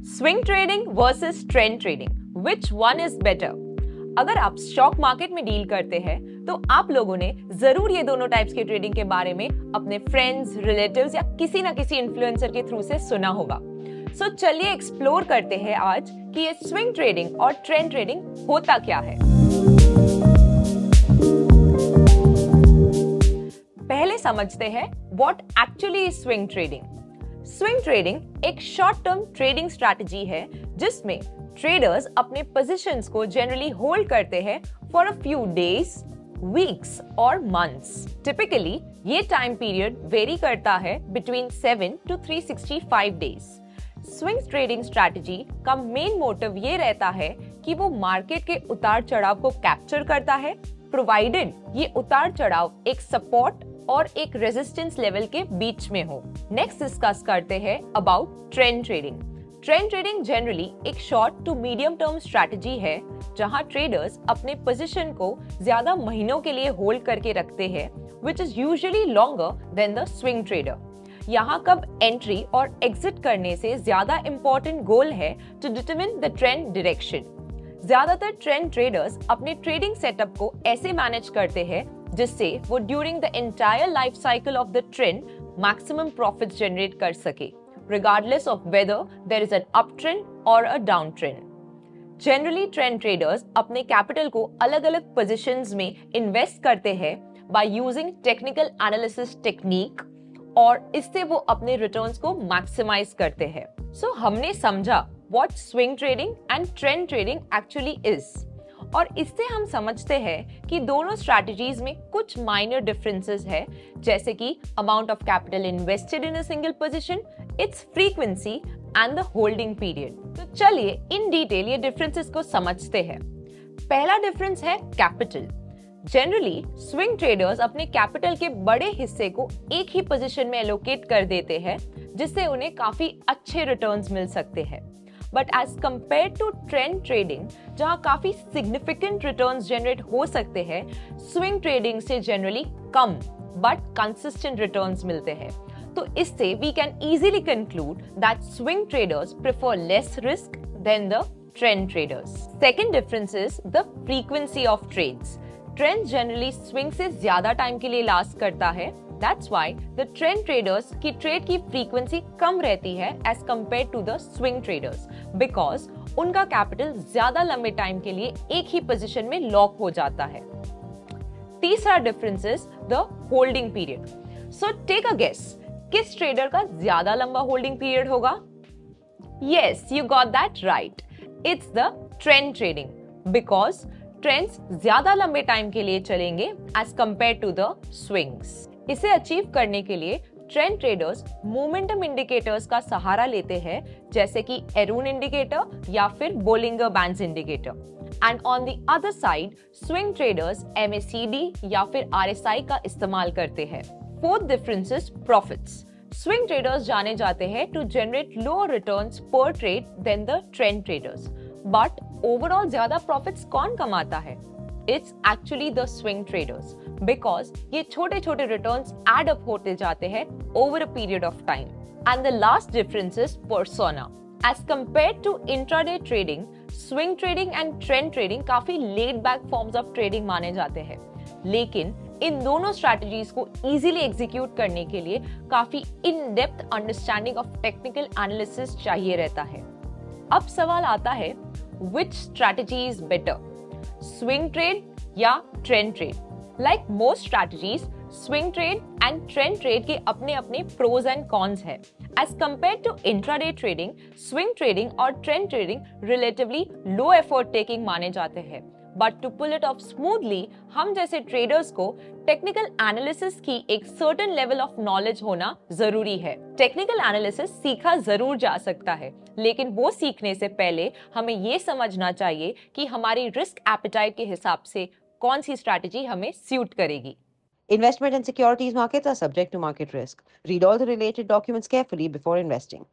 Swing trading versus trend trading, which one is better? अगर आप stock market में deal करते हैं तो आप लोगों ने जरूर ये दोनों टाइप्स के ट्रेडिंग के बारे में अपने फ्रेंड्स, रिलेटिव्स या किसी ना किसी इन्फ्लुएंसर के थ्रू से सुना होगा। सो चलिए एक्सप्लोर करते हैं आज कि ये स्विंग ट्रेडिंग और ट्रेंड ट्रेडिंग होता क्या है। पहले समझते हैं what actually is swing trading. Swing trading एक शॉर्ट टर्म ट्रेडिंग स्ट्रैटेजी है जिसमें ट्रेडर्स अपने पोजीशंस को जनरली होल्ड करते हैं for a few days, weeks और मंथ्स। टिपिकली ये टाइम पीरियड वेरी करता है between 7 to 365 days. Swing trading strategy का मेन मोटिव ये रहता है कि वो मार्केट के उतार चढ़ाव को कैप्चर करता है, प्रोवाइडेड ये उतार चढ़ाव एक सपोर्ट और एक रेजिस्टेंस लेवल के बीच में हो। नेक्स्ट डिस्कस करते हैं about trend trading. Trend trading generally एक short to medium term strategy है जहां ट्रेडर्स अपने पोजीशन को ज्यादा महीनों के लिए होल्ड करके रखते हैं, which is usually longer than the swing trader. यहाँ कब एंट्री और एग्जिट करने से ज्यादा इंपॉर्टेंट गोल है to determine the trend direction. ज्यादातर ट्रेंड ट्रेडर्स अपने ट्रेडिंग सेटअप को ऐसे मैनेज करते हैं जिससे वो during the entire life cycle of the trend maximum profits generate कर सके, regardless of whether there is an uptrend or a downtrend. Generally, trend traders अपने कैपिटल को अलग-अलग पोजीशंस में इन्वेस्ट करते हैं by using technical analysis technique और इससे वो अपने रिटर्न्स को मैक्सिमाइज करते हैं। So, हमने समझा what swing trading and trend trading actually is और इससे हम समझते हैं कि दोनों स्ट्रैटेजीज में कुछ माइनर डिफरेंसेस है, जैसे कि amount of capital invested in a single position, it's frequency and the holding period. तो चलिए इन डिटेल ये डिफरेंसेस को समझते हैं। पहला डिफरेंस है कैपिटल। जनरली स्विंग ट्रेडर्स अपने कैपिटल के बड़े हिस्से को एक ही पोजीशन में एलोकेट कर देते हैं जिससे उन्हें काफी अच्छे रिटर्न्स मिल सकते हैं। But as compare to trend trading जहां काफी सिग्निफिकेंट रिटर्न्स जनरेट हो सकते हैं, स्विंग ट्रेडिंग से जनरली कम बट कंसिस्टेंट रिटर्न्स मिलते हैं। तो इससे we can easily conclude that swing traders prefer less risk than the trend traders. Second difference is the frequency of trades. Trend generally swing से ज्यादा टाइम के लिए लास्ट करता है। That's why the trend traders की trade की frequency कम रहती है as compared to the swing traders, because उनका कैपिटल ज्यादा लंबे टाइम के लिए एक ही पोजीशन में लॉक हो जाता है। तीसरा difference is the holding period. So take a guess, किस ट्रेडर का ज्यादा लंबा होल्डिंग पीरियड होगा? Yes, you got that right. It's the trend trading, because trends ज्यादा लंबे टाइम के लिए चलेंगे as compared to the swings. इसे अचीव करने के लिए ट्रेंड ट्रेडर्स मोमेंटम इंडिकेटर्स का सहारा लेते हैं, जैसे कि एरून इंडिकेटर या फिर Bollinger bands indicator. And on the other side swing traders MACD या फिर RSI का इस्तेमाल करते हैं। Fourth difference is profits. Swing traders जाने जाते हैं to generate lower returns per trade than the trend traders, but overall ज्यादा प्रॉफिट्स कौन कमाता है? It's actually the swing traders, because ये छोटे छोटे returns add up होते जाते हैं over a period of time. And the last difference is persona. As compared to intraday trading, swing trading and trend trading काफी laid back forms of trading माने जाते हैं, लेकिन इन दोनों strategies को easily execute करने के लिए काफी in-depth understanding of technical analysis चाहिए रहता है। अब सवाल आता है, which strategy is better? Swing trade या trend trade? Like most strategies, swing trade and trend trade के अपने अपने pros and cons है। As compared to intraday trading, swing trading और trend trading relatively low effort taking माने जाते हैं। But to pull it off smoothly, हम जैसे traders को technical analysis की एक certain level of knowledge होना जरूरी है। Technical analysis सीखा जरूर जा सकता है, लेकिन वो सीखने से पहले हमें ये समझना चाहिए कि हमारी रिस्क एपेटाइट के हिसाब से कौन सी स्ट्रैटेजी हमें सूट करेगी। Investment and securities markets are subject to market risk. Read all the related documents carefully before investing.